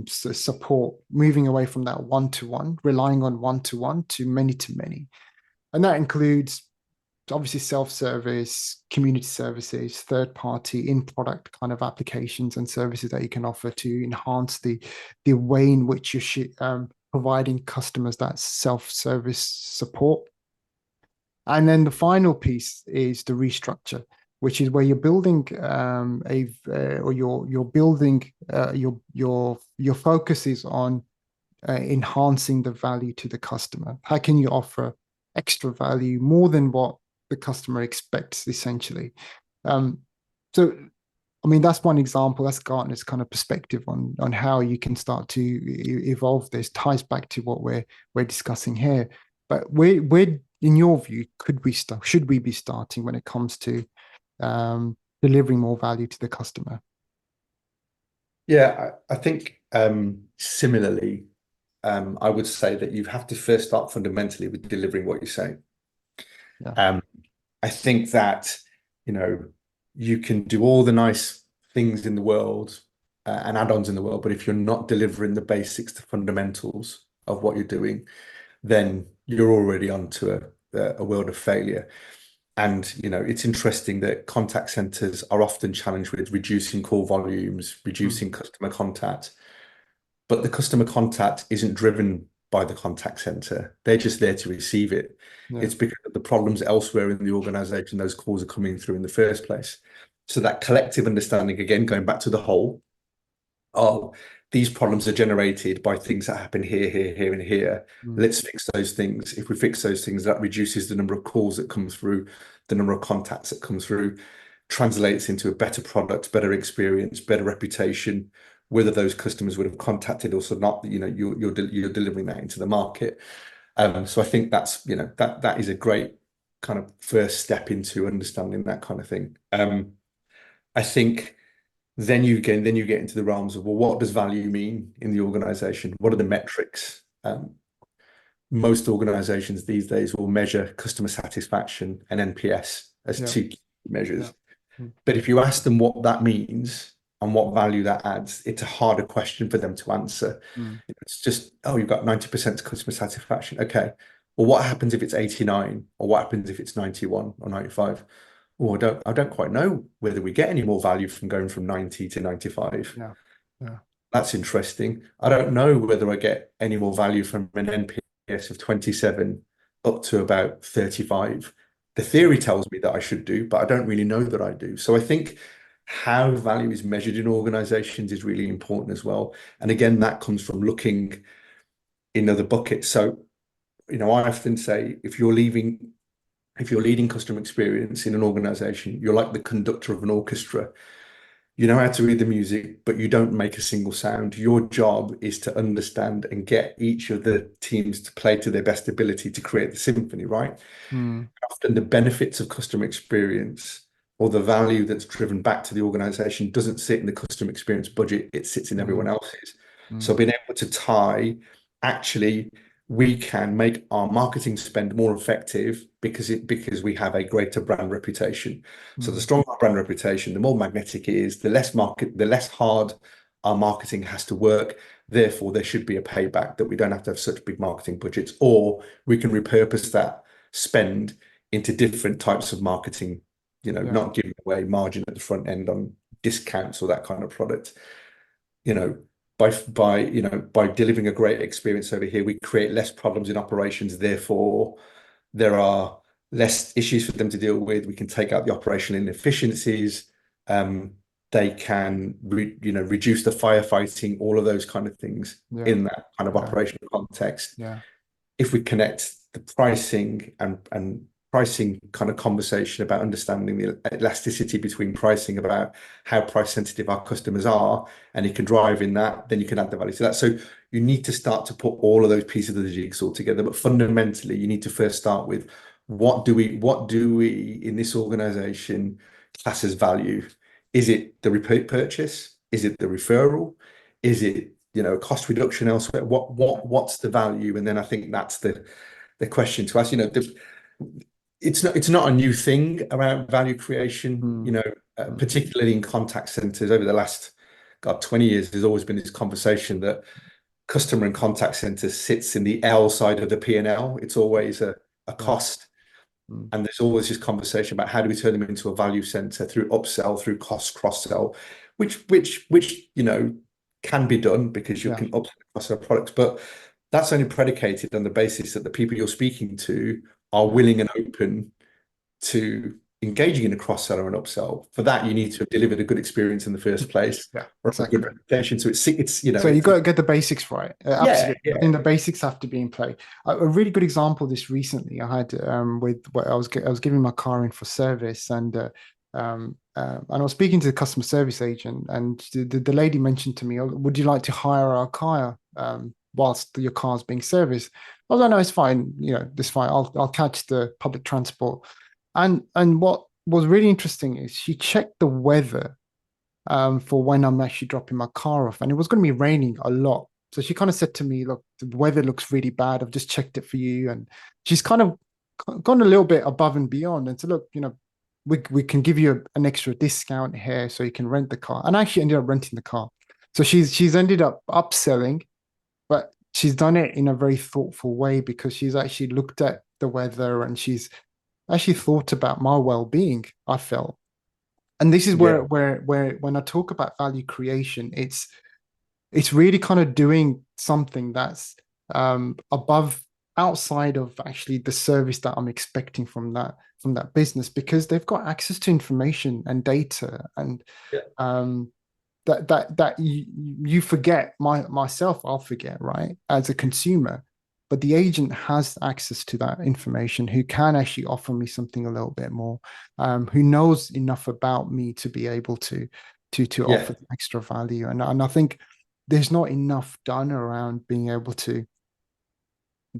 support, moving away from that one-to-one, relying on one-to-one to many. And that includes obviously self-service, community services, third-party in-product kind of applications and services that you can offer to enhance the way in which you're providing customers that self-service support. And then the final piece is the restructure, which is where you're building or you're building your focus is on enhancing the value to the customer. How can you offer extra value more than what the customer expects, essentially? Um, so, I mean, that's one example. That's Gartner's kind of perspective on how you can start to evolve this. Ties back to what we're discussing here. But where in your view should we be starting when it comes to delivering more value to the customer? Yeah, I think similarly, I would say that you have to first start fundamentally with delivering what you say. Yeah. Um, I think that, you know, you can do all the nice things in the world and add-ons in the world, but if you're not delivering the basics, the fundamentals of what you're doing, then you're already onto a world of failure. And, it's interesting that contact centers are often challenged with reducing call volumes, Mm. reducing customer contact, but the customer contact isn't driven by the contact center. They're just there to receive it. Yeah. It's because of the problems elsewhere in the organization those calls are coming through in the first place. So that collective understanding, again, going back to the whole, oh, these problems are generated by things that happen here, here, here, and here. Mm. Let's fix those things. If we fix those things, that reduces the number of calls that come through, the number of contacts that come through, translates into a better product, better experience, better reputation. Whether those customers would have contacted us or not, you're delivering that into the market. So I think that is a great kind of first step into understanding that kind of thing. I think then you get into the realms of, well, what does value mean in the organization? What are the metrics? Most organizations these days will measure customer satisfaction and NPS as Yeah. two key Yeah. measures. Mm. But if you ask them what that means and what value that adds, it's a harder question for them to answer. Mm. It's just, oh, you've got 90% customer satisfaction. Okay. Well, what happens if it's 89? Or what happens if it's 91 or 95? Well, I don't quite know whether we get any more value from going from 90 to 95. Yeah. Yeah. That's interesting. I don't know whether I get any more value from an NPS of 27 up to about 35. The theory tells me that I should do, but I don't really know that I do. So I think how value is measured in organizations is really important as well. And again, that comes from looking in other buckets. So, I often say if you're leading customer experience in an organization, you're like the conductor of an orchestra. You know how to read the music, but you don't make a single sound. Your job is to understand and get each of the teams to play to their best ability to create the symphony, right? Mm. Often the benefits of customer experience or the value that's driven back to the organization doesn't sit in the customer experience budget, it sits in everyone Mm. else's. So Mm. being able to tie, actually, we can make our marketing spend more effective because we have a greater brand reputation. So the Mm. stronger our brand reputation, the more magnetic it is, the less hard our marketing has to work. Therefore, there should be a payback that we don't have to have such big marketing budgets, or we can repurpose that spend into different types of marketing, Yeah. not giving away margin at the front end on discounts or that kind of product. You know, by delivering a great experience over here, we create less problems in operations. Therefore, there are less issues for them to deal with. We can take out the operational inefficiencies. They can reduce the firefighting, all of those kind of things Yeah. in that kind of Yeah. operational context. Yeah. If we connect the pricing and pricing kind of conversation about understanding the elasticity between pricing, about how price sensitive our customers are, and you can drive in that, then you can add the value to that. So you need to start to put all of those pieces of the jigsaw together. But fundamentally, you need to first start with what do we in this organization class as value? Is it the repeat purchase? Is it the referral? Is it cost reduction elsewhere? What's the value? And then I think that's the question to ask. It's not a new thing around value creation. Mm. Mm. Particularly in contact centers over the last 20 years. There's always been this conversation that customer and contact center sits in the L side of the P&L. It's always a Yeah. cost. Mm. And there's always this conversation about how do we turn them into a value center through upsell, through cost cross-sell, which can be done because you Yeah. can upsell cross-sell products, but that's only predicated on the basis that the people you're speaking to are Yeah. willing and open to engaging in a cross-sell or an upsell. For that, you need to have delivered a good experience in the first place Yeah. or a good Exactly. reputation. So So you got to get the basics right. yeah, Absolutely. I yeah, think the basics have to be in play. A really good example this recently I had with what I was giving my car in for service, and I was speaking to the customer service agent, and the lady mentioned to me, "Oh, would you like to hire our car whilst your car's being serviced?" I was like, "No, it's fine. It's fine. I'll catch the public transport." And what was really interesting is she checked the weather for when I'm actually dropping my car off. And it was going to be raining a lot. So she kind of said to me, "Look, the weather looks really bad. I've just checked it for you." And she's kind of gone a little bit above and beyond and said, "Look, we can give you an extra discount here so you can rent the car." And I actually ended up renting the car. So she's ended up upselling, but she's done it in a very thoughtful way because she's actually looked at the weather and she's actually thought about my well-being, I felt. And this is Yeah, where when I talk about value creation, it's really kind of doing something that's above, outside of actually the service that I'm expecting from that business, because they've got access to information and data, and yeah, um, that you forget, myself, I'll forget, right, as a consumer. But the agent has access to that information, who can actually offer me something a little bit more, who knows enough about me to be able to yeah, offer the extra value. And I think there's not enough done around being able to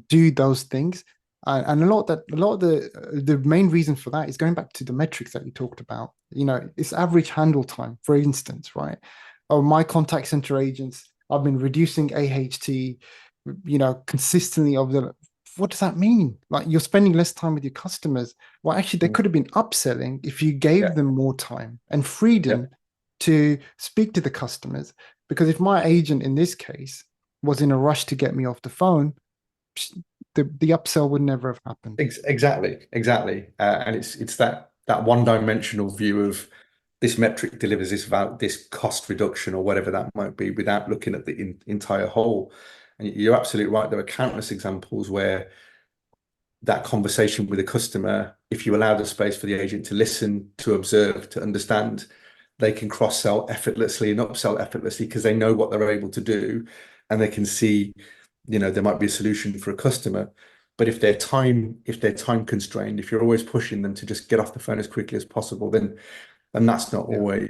do those things. And a lot of the main reason for that is going back to the metrics that you talked about. It's average handle time, for instance, right? Oh, my contact center agents, I've been reducing AHT, consistently over the. What does that mean? Like, you're spending less time with your customers. Well, actually, they mm, could have been upselling if you yeah, gave them more time and yeah. freedom to speak to the customers. Because if my agent in this case was in a rush to get me off the phone, the upsell would never have happened. Exactly, exactly. And it's that one-dimensional view of this metric delivers this cost reduction or whatever that might be, without looking at the entire whole. And you're absolutely right. There are countless examples where that conversation with a customer, if you allow the space for the agent to listen, to observe, to understand, they can cross-sell effortlessly and upsell effortlessly, because they know what they're able to do, and they can see, there might be a solution for a customer. But if they're time constrained, if you're always pushing them to just get off the phone as quickly as possible, then Yeah. that's not It's always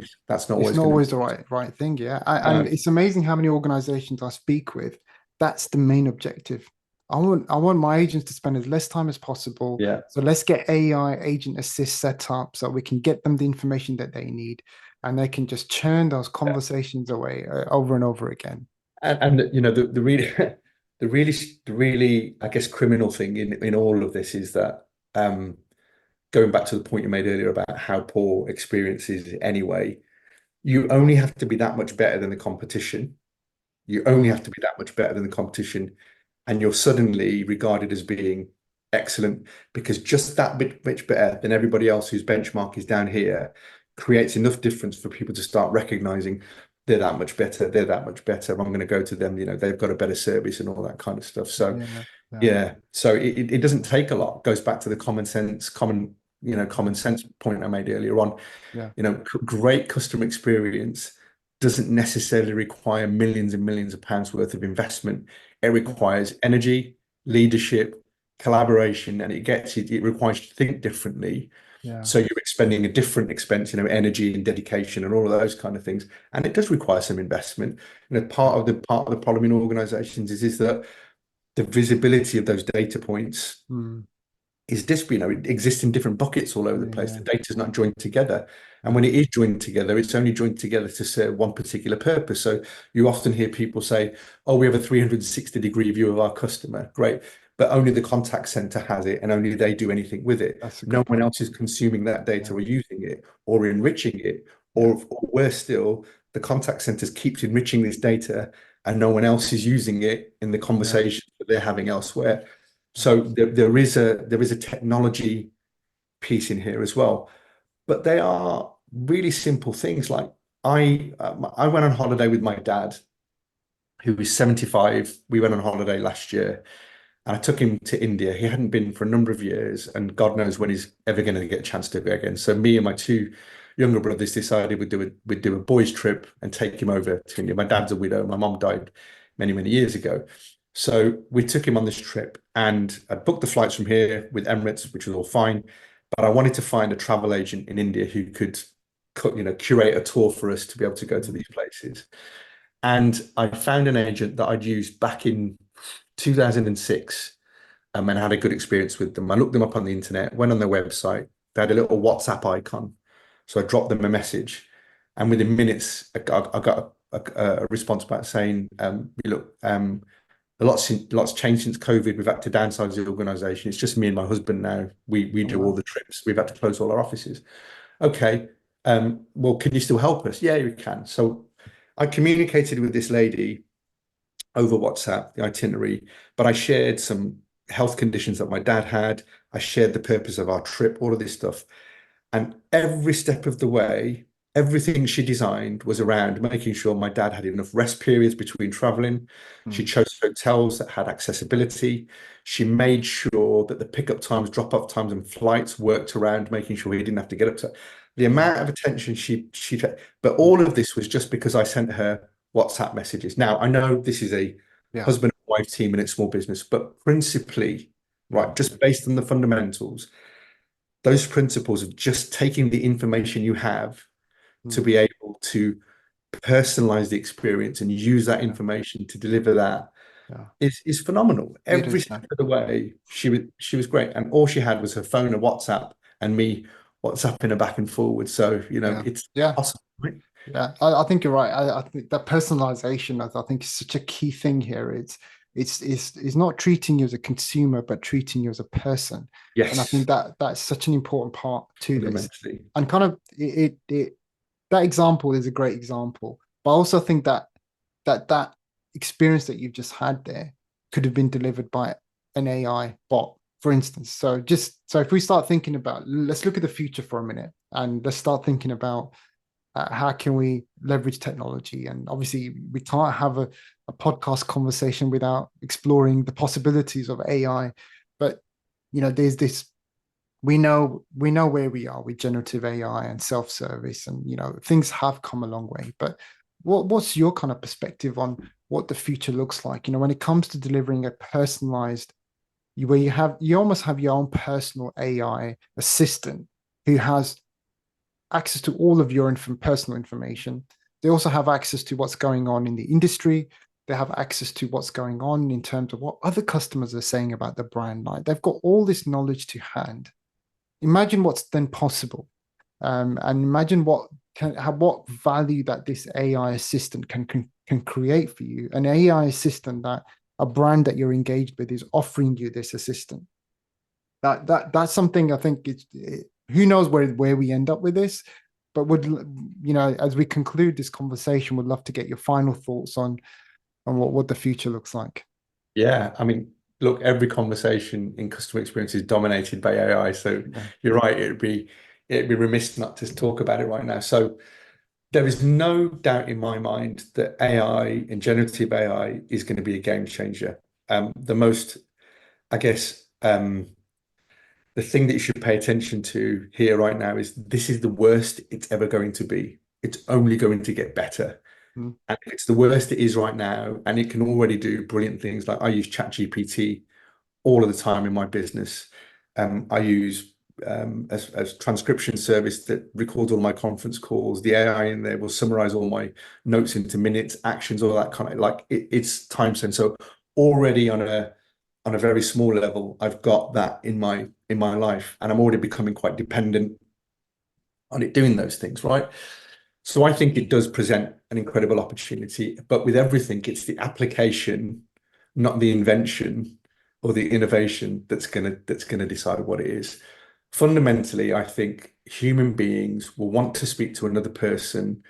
not going to always the right thing, yeah. And no. it's amazing how many organizations I speak with. That's the main objective. I want my agents to spend as less time as possible. Yeah. So let's get AI agent assist set up so we can get them the information that they need, and they can just churn those conversations away over and over again. And the really the really I guess criminal thing in all of this is that, going back to the point you made earlier about how poor experience is anyway, you only have to be that much better than the competition. You only Mm, have to be that much better than the competition, and you're suddenly regarded as being excellent, because just that bit much better than everybody else whose benchmark is down here creates enough difference for people to start recognizing they're that much better, they're that much better. I'm going to go to them, they've got a better service and all that kind of stuff. So yeah, yeah, yeah, so it doesn't take a lot. It goes back to the common sense point I made earlier on. yeah, Great customer experience doesn't necessarily require millions and millions of pounds worth of investment. It yeah, requires energy, leadership, collaboration, and it requires you to think differently. yeah, So you're expending a different expense, energy and dedication and all of those kind of things. And it does require some investment. yeah. Part of the problem in organizations is that the visibility of those data points Mm, is it exists in different buckets all over the place. yeah, The data's not joined together. And when yeah, it is joined together, it's only joined together to serve one particular purpose. So you often hear people say, oh, we have a 360-degree view of our customer. Great. But only the contact center has it, and only they do anything with it. that's a No good one point. else is consuming that data Yeah, or using it or enriching it. yeah, Or worse still, the contact centers keeps enriching this data and no one else is using it in the yeah, conversation that they're having elsewhere. yeah. So there is a technology piece in here as well, but they are really simple things. Like I went on holiday with my dad, who is 75. We went on holiday last year, and I took him to India. He hadn't been for a number of years, and God knows when he's ever going to get a chance to go again. So me and my two younger brothers decided we'd do a boys' trip and take him over to India. My dad's a widow. My mom died many, many years ago. So we took him on this trip, and I booked the flights from here with Emirates, which was all fine. But I wanted to find a travel agent in India who could, curate a tour for us to be able to go to Mm, these places. And I found an agent that I'd used back in 2006, and had a good experience with them. I looked them up on the internet, went on their website. They had a little WhatsApp icon. So I dropped them a message. And within minutes, I got a response back saying, look, a lot's changed since COVID. We've had to downsize the organization. It's just me and my husband now. We oh, do all wow. the trips. We've had to close all our offices. Okay. Well, can you still help us? Yeah, you can. So I communicated with this lady over WhatsApp, the itinerary, but I shared some health conditions that my dad had. I shared the purpose of our trip, all of this stuff. And every step of the way, everything she designed was around making sure my dad had enough rest periods between traveling. She chose hotels that had accessibility. She made sure that the pickup times, drop-off times, and flights worked around making sure he didn't have to get up to the amount of attention but all of this was just because I sent her WhatsApp messages. Now, I know this is a husband and wife team and it's small business, but principally, right, just based on the fundamentals, those principles of just taking the information you have to be able to personalize the experience and use that information to deliver that is phenomenal. Every step of the way, she was great. And all she had was her phone, a WhatsApp, and me WhatsApping her back and forward. So, it's awesome, right? Yeah, I think you're right. I think that personalization, I think, is such a key thing here. It's not treating you as a consumer, but treating you as a person. Yes. And I think that's such an important part to this. And kind of that example is a great example. But I also think that experience that you've just had there could have been delivered by an AI bot, for instance. So if we start thinking about, let's look at the future for a minute, and let's start thinking about how can we leverage technology. And obviously we can't have a podcast conversation without exploring the possibilities of AI. But there's this, we know where we are with generative AI and self-service, and things have come a long way. But what's your kind of perspective on what the future looks like, when it comes to delivering a personalized, where you almost have your own personal AI assistant who has access to all of your personal information. They also have access to what's going on in the industry. They have access to what's going on in terms of what other customers are saying about the brand. Like, they've got all this knowledge to hand. Imagine what's then possible, and imagine what value that this AI assistant can create for you. An AI assistant, that a brand that you're engaged with is offering you this assistant. That's something I think who knows where we end up with this, but as we conclude this conversation, would love to get your final thoughts on what the future looks like. Yeah, I mean, look, every conversation in customer experience is dominated by AI. So you're right, it'd be remiss not to talk about it right now. So there is no doubt in my mind that AI and generative AI is going to be a game changer. The most, I guess, the thing that you should pay attention to here right now is this is the worst it's ever going to be. It's only going to get better. And it's the worst it is right now, and it can already do brilliant things. Like, I use ChatGPT all of the time in my business. I use as transcription service that records all my conference calls. The AI in there will summarize all my notes into minutes, actions, all that kind of, like, it's time sense. So already on a very small level, I've got that in my life, and I'm already becoming quite dependent on it doing those things, right? So I think it does present an incredible opportunity, but with everything, it's the application, not the invention or the innovation that's gonna decide what it is. Fundamentally, I think human beings will want to speak to another person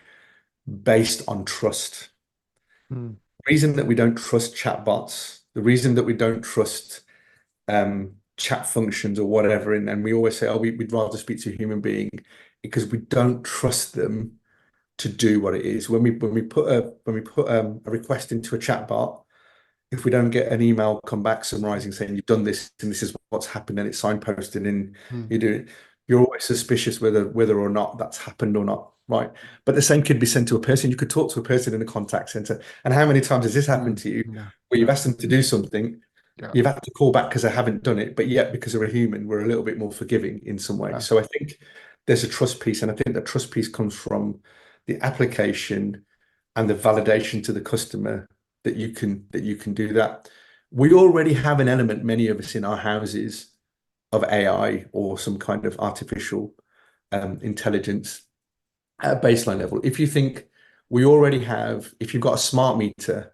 based on trust. The reason that we don't trust chatbots, the reason that we don't trust chat functions or whatever, and we always say, oh, we'd rather speak to a human being, because we don't trust them to do what it is. When we put a request into a chatbot, if we don't get an email come back summarizing saying you've done this and this is what's happened and it's signposted and you do it, you're always suspicious whether or not that's happened or not, right? But the same could be sent to a person. You could talk to a person in a contact center, and how many times has this happened to you where you've asked them to do something, you've had to call back because they haven't done it, but yet because they're a human, we're a little bit more forgiving in some way. So I think there's a trust piece, and I think the trust piece comes from the application and the validation to the customer that you can do that. We already have an element, many of us in our houses, of AI or some kind of artificial intelligence at a baseline level. If you think we already have, if you've got a smart meter,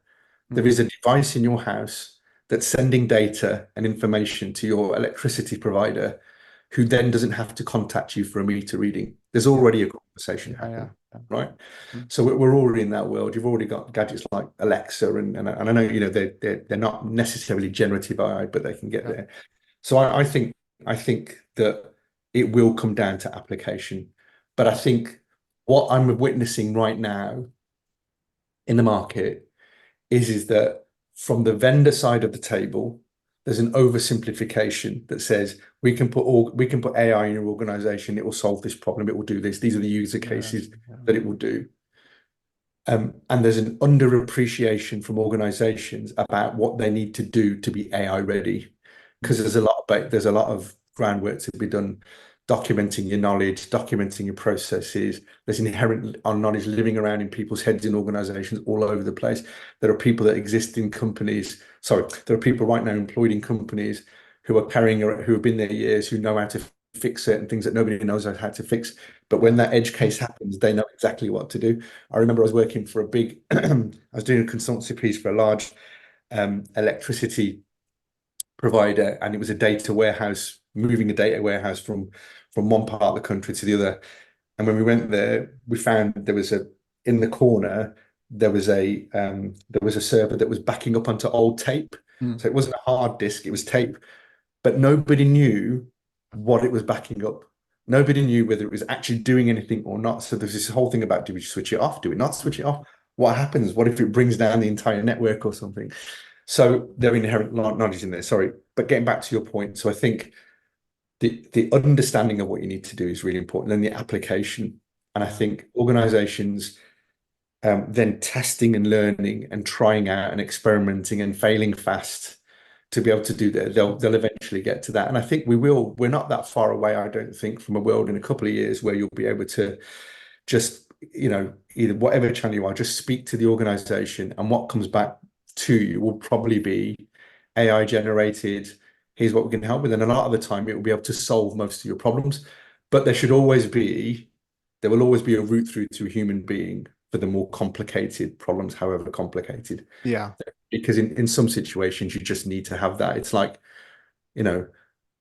there is a device in your house that's sending data and information to your electricity provider who then doesn't have to contact you for a meter reading. There's already a conversation happening, right? So we're already in that world. You've already got gadgets like Alexa, and I know, you know, they're not necessarily generative AI, but they can get there. So I think that it will come down to application. But I think what I'm witnessing right now in the market is that from the vendor side of the table, there's an oversimplification that says we can put AI in your organization, it will solve this problem, it will do this. These are the user cases that it will do. And there's an underappreciation from organizations about what they need to do to be AI ready, because there's a lot of groundwork to be done, documenting your knowledge, documenting your processes. There's inherent knowledge living around in people's heads in organizations all over the place. There are people that exist in companies. Sorry, there are people right now employed in companies who have been there years, who know how to fix certain things that nobody knows how to fix. But when that edge case happens, they know exactly what to do. I remember I was working for a big, I was doing a consultancy piece for a large electricity provider, and it was a data warehouse, moving a data warehouse from one part of the country to the other. And when we went there, we found in the corner there was a server that was backing up onto old tape. So it wasn't a hard disk, it was tape, but nobody knew what it was backing up. Nobody knew whether it was actually doing anything or not. So there's this whole thing about, do we switch it off? Do we not switch it off? What happens? What if it brings down the entire network or something? So there are inherent knowledge in there. Sorry, but getting back to your point, so I think the understanding of what you need to do is really important, and the application. And I think organizations then testing and learning and trying out and experimenting and failing fast to be able to do that, they'll eventually get to that. And I think we're not that far away, I don't think, from a world in a couple of years where you'll be able to just, you know, either whatever channel you are, just speak to the organization, and what comes back to you will probably be AI generated. Here's what we can help with. And a lot of the time it will be able to solve most of your problems. But there will always be a route through to a human being for the more complicated problems, however complicated. Yeah. Because in some situations you just need to have that. It's like, you know,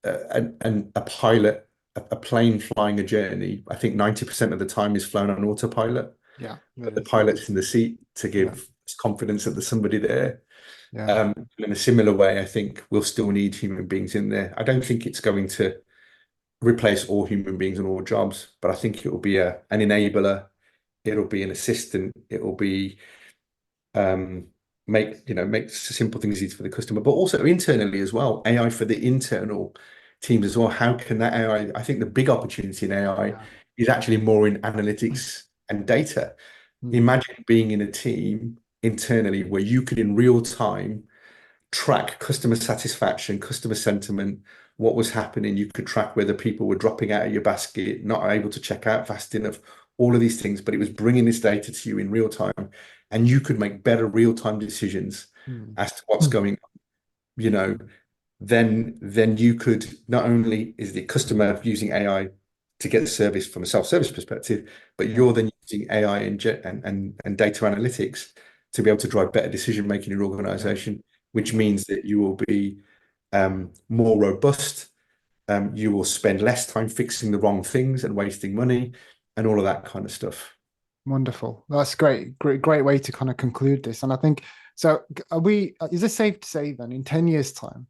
a pilot, a plane flying a journey, I think 90% of the time is flown on autopilot. Yeah. But the pilot's in the seat to give confidence that there's somebody there. In a similar way, I think we'll still need human beings in there. I don't think it's going to replace all human beings and all jobs, but I think it will be an enabler. It'll be an assistant. It will be make simple things easy for the customer, but also internally as well. AI for the internal teams as well. How can that AI? I think the big opportunity in AI is actually more in analytics and data. Imagine being in a team internally where you could in real time track customer satisfaction, customer sentiment, what was happening. You could track whether people were dropping out of your basket, not able to check out fast enough, all of these things, but it was bringing this data to you in real time, and you could make better real-time decisions as to what's going on. You know, then you could, not only is the customer using AI to get the service from a self-service perspective, but you're then using AI and data analytics to be able to drive better decision making in your organization, which means that you will be more robust. You will spend less time fixing the wrong things and wasting money and all of that kind of stuff. Wonderful. That's great way to kind of conclude this. And I think, so is it safe to say then in 10 years time,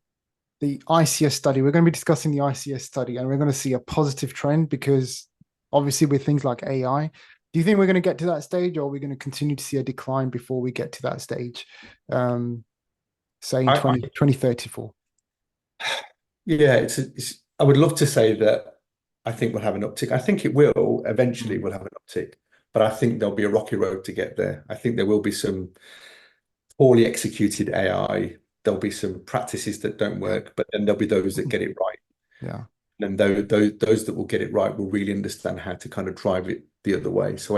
the ICS study, we're going to be discussing the ICS study, and we're going to see a positive trend, because obviously with things like AI, do you think we're going to get to that stage, or are we going to continue to see a decline before we get to that stage? Say in 2034? Yeah, I would love to say that I think we'll have an uptick. I think it will eventually, we'll have an uptick, but I think there'll be a rocky road to get there. I think there will be some poorly executed AI. There'll be some practices that don't work, but then there'll be those that get it right. Yeah. And those that will get it right will really understand how to kind of drive it the other way. So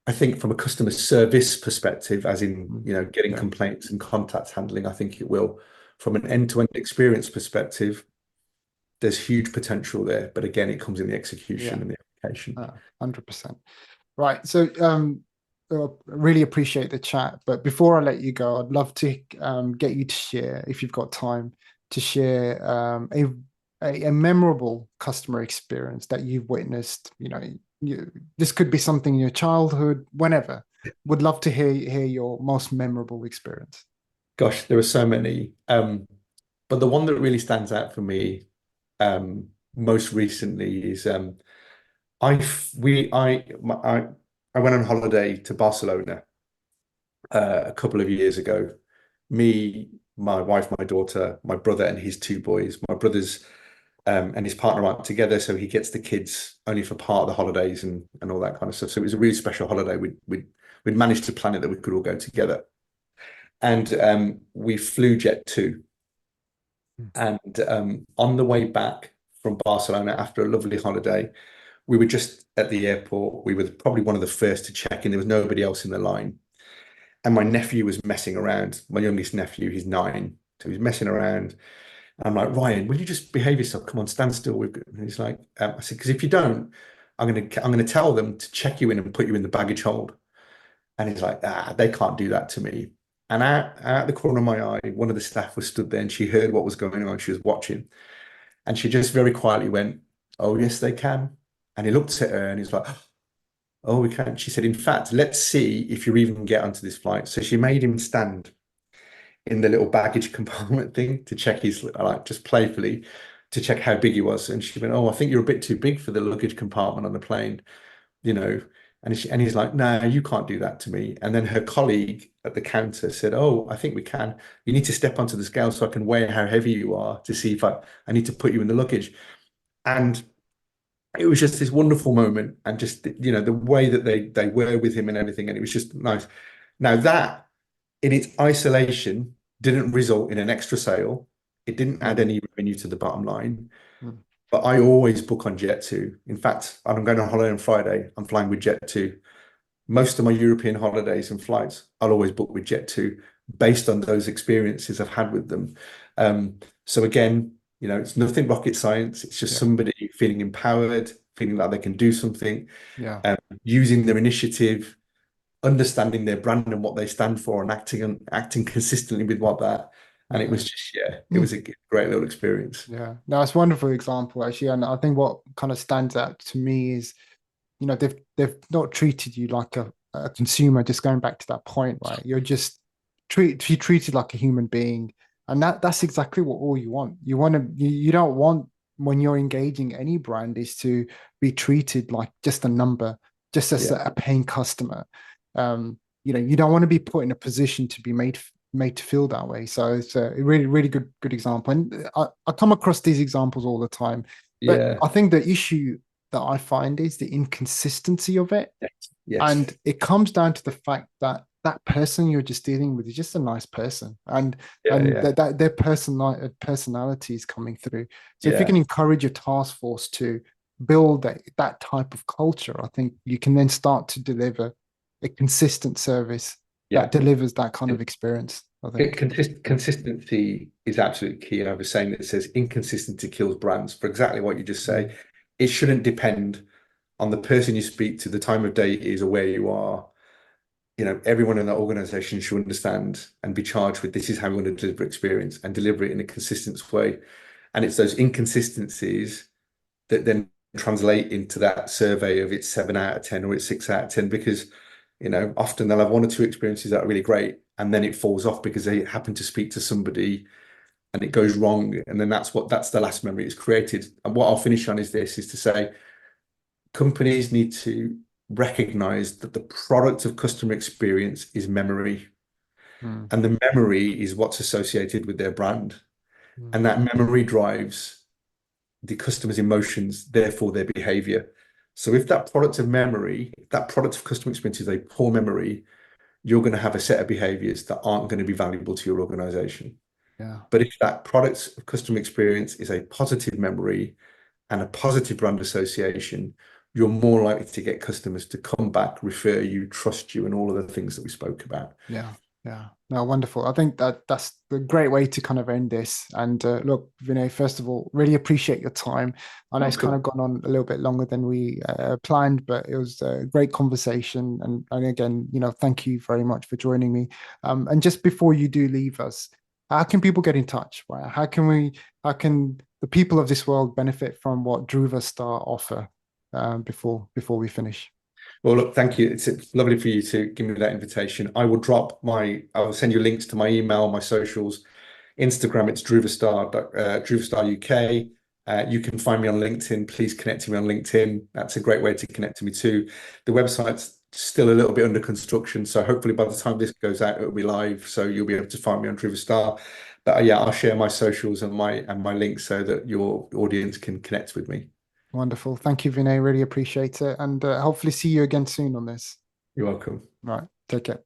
I think from a customer service perspective, as in, you know, getting complaints and contact handling, I think it will. From an end-to-end experience perspective, there's huge potential there. But again, it comes in the execution and the application. 100%. Right. So really appreciate the chat. But before I let you go, I'd love to get you to share, if you've got time, to share a memorable customer experience that you've witnessed. This could be something in your childhood, whenever. Would love to hear your most memorable experience. Gosh, there are so many. But the one that really stands out for me most recently is I we I went on holiday to Barcelona a couple of years ago. Me, my wife, my daughter, my brother, and his two boys. My brother's and his partner aren't together, so he gets the kids only for part of the holidays and all that kind of stuff. So it was a really special holiday. We'd managed to plan it that we could all go together, and we flew Jet 2. And on the way back from Barcelona after a lovely holiday, we were just at the airport. We were probably one of the first to check in. There was nobody else in the line. And my nephew was messing around. My youngest nephew, he's 9. So he's messing around. I'm like, Ryan, will you just behave yourself? Come on, stand still. And he's like, I said, because if you don't, I'm gonna tell them to check you in and put you in the baggage hold. And he's like, they can't do that to me. And out the corner of my eye, one of the staff was stood there and she heard what was going on. She was watching. And she just very quietly went, oh, yes, they can. And he looked at her and he's like, oh, we can. She said, in fact, let's see if you even get onto this flight. So she made him stand in the little baggage compartment thing to check his, like, just playfully to check how big he was. And she went, oh, I think you're a bit too big for the luggage compartment on the plane, you know. And he's like, no, you can't do that to me. And then her colleague at the counter said, oh, I think we can. You need to step onto the scale so I can weigh how heavy you are to see if I need to put you in the luggage. And it was just this wonderful moment, and just the way that they were with him and everything, and it was just nice. Now that in its isolation didn't result in an extra sale. It didn't add any revenue to the bottom line. But I always book on Jet2. In fact, I'm going on holiday on Friday. I'm flying with Jet2. Most of my European holidays and flights, I'll always book with Jet2 based on those experiences I've had with them. So again, it's nothing rocket science. It's just somebody feeling empowered, feeling like they can do something, using their initiative, understanding their brand and what they stand for, and acting consistently with what that. And it was just, it was a great little experience. Yeah, no, it's a wonderful example actually, and I think what kind of stands out to me is, they've not treated you like a consumer. Just going back to that point, right? You're just treated like a human being, and that's exactly what all you want. You don't want, when you're engaging any brand, is to be treated like just a number, just as a paying customer. You don't want to be put in a position to be made to feel that way. So it's a really, really good example. And I come across these examples all the time. But I think the issue that I find is the inconsistency of it. Yes. And it comes down to the fact that that person you're just dealing with is just a nice person, and that their personality is coming through. So if you can encourage your task force to build that type of culture, I think you can then start to deliver a consistent service that delivers that kind of experience. I think consistency is absolutely key. And I have a saying that says inconsistency kills brands, for exactly what you just say. It shouldn't depend on the person you speak to, the time of day it is, or where you are. Everyone in that organization should understand and be charged with, this is how we want to deliver experience, and deliver it in a consistent way. And it's those inconsistencies that then translate into that survey of it's 7 out of 10 or it's 6 out of 10, because often they'll have 1 or 2 experiences that are really great, and then it falls off because they happen to speak to somebody and it goes wrong. And then that's the last memory it's created. And what I'll finish on is to say, companies need to recognize that the product of customer experience is memory. And the memory is what's associated with their brand. And that memory drives the customer's emotions, therefore their behavior. So if that product of memory, that product of customer experience is a poor memory, you're going to have a set of behaviors that aren't going to be valuable to your organization. But if that product of customer experience is a positive memory and a positive brand association, you're more likely to get customers to come back, refer you, trust you, and all of the things that we spoke about. No, wonderful. I think that's a great way to kind of end this. And look, Vinay, first of all, really appreciate your time. I know it's kind of gone on a little bit longer than we planned, but it was a great conversation. And again, thank you very much for joining me. And just before you do leave us, how can people get in touch? Right? How can the people of this world benefit from what Dhruva Star offer before we finish? Well, look, thank you. It's lovely for you to give me that invitation. I will send you links to my email, my socials. Instagram, it's Dhruvastar UK. You can find me on LinkedIn. Please connect to me on LinkedIn. That's a great way to connect to me too. The website's still a little bit under construction, so hopefully by the time this goes out, it'll be live. So you'll be able to find me on Dhruvastar. But yeah, I'll share my socials and my links so that your audience can connect with me. Wonderful. Thank you, Vinay. Really appreciate it. And hopefully see you again soon on this. You're welcome. Right. Take care.